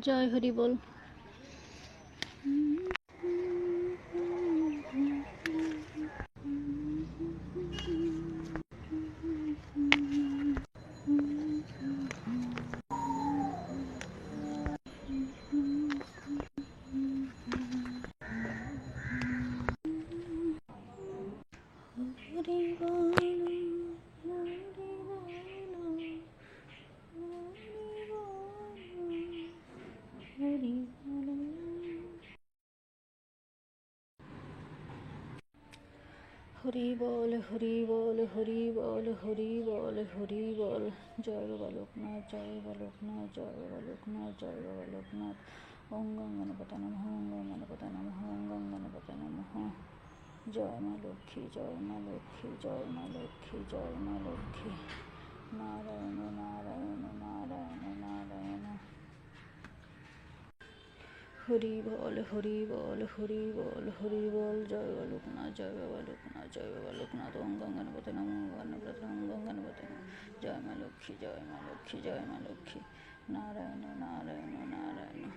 জয় হরি বল। হরি বল হরি বল হরি বল হরি বল হরি বল। জয় বাবা লোকনাথ, জয় বাবা লোকনাথ, জয় বাবা লোকনাথ, জয় বাবা লোকনাথ। ওম গং গণপতায় নমঃ, ওম গং গণপতায় নমঃ, ওম গং গণপতায় নমঃ। জয় মা লক্ষ্মী, জয় মা লক্ষ্মী, জয় মা লক্ষ্মী, জয় মা লক্ষ্মী। নারায়ণ নারায়ণ নারায়ণ নারায়ণ। হরি বল হরি বল হরি বল হরি বল। জয় বাবা লোকনাথ, জয় বাবা লোকনাথ, জয় বাবা লোকনাথ। ওম গং গণপতায় নমঃ, ওম গণপতায়, ওম গং গণপতায় নমঃ। জয় মা লক্ষ্মী, জয় মা লক্ষ্মী, জয় মা লক্ষ্মী। নারায়ণ নারায়ণ নারায়ণ।